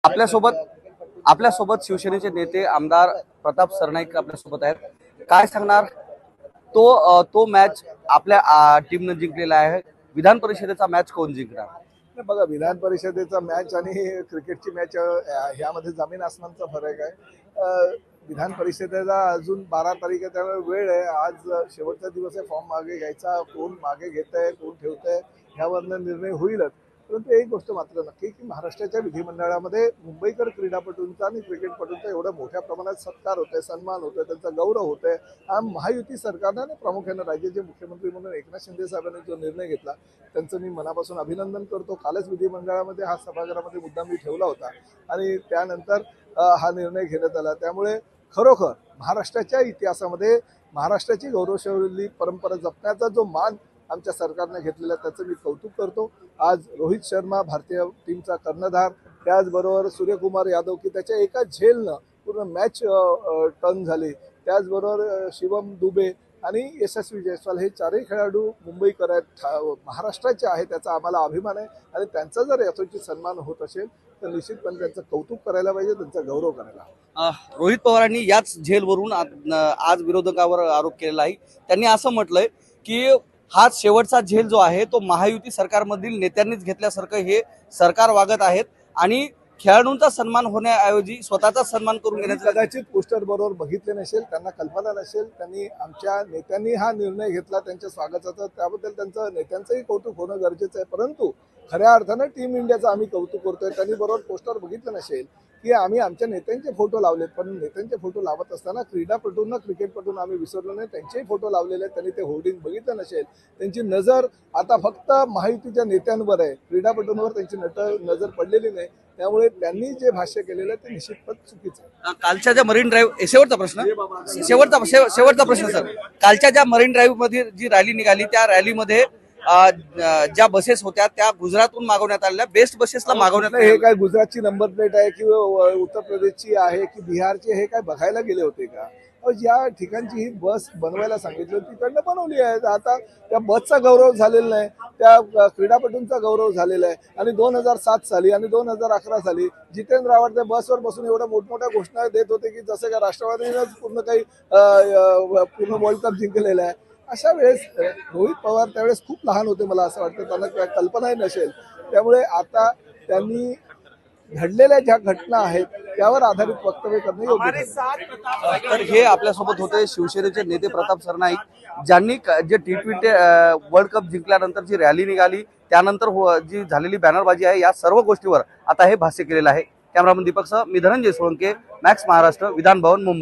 आपल्यासोबत शिवसेनेचे नेते आमदार प्रताप सरनाईक आपल्यासोबत आहेत। काय सांगणार? तो मॅच आपल्या टीमने जिंकलेला आहे। विधान परिषदेचा मॅच कोण जिंकणार? बघा, विधान परिषदेचा मॅच आणि क्रिकेटची मॅच ह्यामध्ये जमीन आसमानचा फरक आहे। विधान परिषदेला अजून 12 तारीख आहे, त्यामुळे वेळ आहे। आज शेवटचा दिवस आहे, फॉर्म मागे घ्यायचा, कोण मागे घेत आहे कोण ठेवतंय ह्यावरनं निर्णय होईलच। परंतु एक गोष्ट मात्र नक्की की महाराष्ट्राच्या विधिमंडळामध्ये मुंबईकर क्रीडापटूंचा आणि क्रिकेटपटूंचा एवढ्या मोठ्या प्रमाणात सत्कार होतोय, सन्मान होतोय, त्यांचा गौरव होतोय। महायुती सरकारनं आणि प्रामुख्याने राज्याचे मुख्यमंत्री म्हणून एकनाथ शिंदे साहेबांनी जो निर्णय घेतला त्यांचं मी मनापासून अभिनंदन करतो। कालच विधिमंडळामध्ये हा सभागृहामध्ये मुद्दा मी ठेवला होता आणि त्यानंतर हा निर्णय घेण्यात आला। त्यामुळे खरोखर महाराष्ट्राच्या इतिहासामध्ये महाराष्ट्राची गौरवशाली परंपरा जपण्याचा जो मान आमच्या सरकारने घेतलेला त्याचं मी कौतुक करतो। आज रोहित शर्मा भारतीय टीमचा कर्णधार, त्याचबरोबर सूर्यकुमार यादव की त्याच्या एका झेलनं पूर्ण मॅच टर्न झाली, त्याचबरोबर शिवम दुबे आणि यशस्वी जयस्वाल हे चारही खेळाडू मुंबईकर आहेत, महाराष्ट्राचे आहेत, त्याचा आम्हाला अभिमान आहे। आणि त्यांचा जर यथोचित सन्मान होत असेल तर निश्चितपणे त्यांचं कौतुक करायला पाहिजे, त्यांचा गौरव करायला हवा। रोहित पवारांनी याच झेलवरून आज विरोधकावर आरोप केलेला आहे। त्यांनी असं म्हटलंय की हा शेवटचा झेल जो आहे तो महायुती सरकारमधील नेत्यांनीच घेतल्यासारखं हे सरकार वागत आहेत आणि खेळाडूंचा सन्मान होण्याऐवजी स्वतःचा सन्मान करून घेण्याचा कदाचित पोस्टर बरोबर बघितले नसेल, त्यांना कल्पना नसेल, त्यांनी आमच्या नेत्यांनी हा निर्णय घेतला त्यांच्या स्वागताचा, त्याबद्दल त्यांचं नेत्यांचंही कौतुक होणं गरजेचं आहे। परंतु खऱ्या अर्थानं टीम इंडियाचं आम्ही कौतुक करतोय। त्यांनी बरोबर पोस्टर बघितलं नसेल की आम्ही आमच्या नेत्यांचे फोटो लावलेत, पण नेत्यांचे फोटो लावत असताना क्रीडापटूंना क्रिकेटपटूंना आम्ही विसरलो नाही, त्यांचेही फोटो लावलेले आहेत। त्यांनी ते होर्डिंग बघितलं नसेल, त्यांची नजर आता फक्त महायुतीच्या नेत्यांवर आहे, क्रीडापटूंवर त्यांची नजर पडलेली नाही। त्यामुळे त्यांनी जे भाष्य केलेलं आहे ते निश्चितपणे चुकीचं आहे। कालच्या ज्या मरीन ड्राईव्ह शेवटचा प्रश्न सर, कालच्या ज्या मरीन ड्राईव्ह मध्ये जी रॅली निघाली त्या रॅलीमध्ये ज्या बसेस होत्या त्या गुजरातहून मागवण्यात आलेल्या, बेस्ट बसेसला मागवण्यात हे काय गुजरातची नंबर प्लेट आहे की उत्तर प्रदेशची आहे की बिहारची, हे काय बघायला गेले होते का? ज्या ठिकाणची ही बस बनवायला सांगितली होती तिकडनं बनवली आहे। आता त्या बसचा गौरव झालेला नाही, त्या क्रीडापटूंचा गौरव झालेला आहे। आणि 2007 साली आणि 2011 साली जितेंद्र आव्हाड त्या बसवर बसून एवढ्या मोठमोठ्या घोषणा देत होते की जसं काय राष्ट्रवादीनंच पूर्ण वर्ल्ड कप जिंकलेला आहे। अशा वेळेस रोहित पवार त्यावेळेस खूप लहान होते, मला असं वाटतं त्यांना काय कल्पनाही नसेल। त्यामुळे आता त्यांनी घडलेल्या ज्या घटना आहेत त्यावर आधारित वक्तव्य करणे योग्य आहे। तर हे आपल्यासोबत होते शिवसेनेचे नेते प्रताप सरनाईक, ज्यांनी जे T20 वर्ल्ड कप जिंकल्यानंतर जी रॅली निघाली त्यानंतर जी झालेली बॅनरबाजी आहे या सर्व गोष्टीवर आता हे भाष्य केलेलं आहे। कॅमेरामन दीपकसह मी धनंजय सोळंके, मॅक्स महाराष्ट्र, विधान भवन, मुंबई।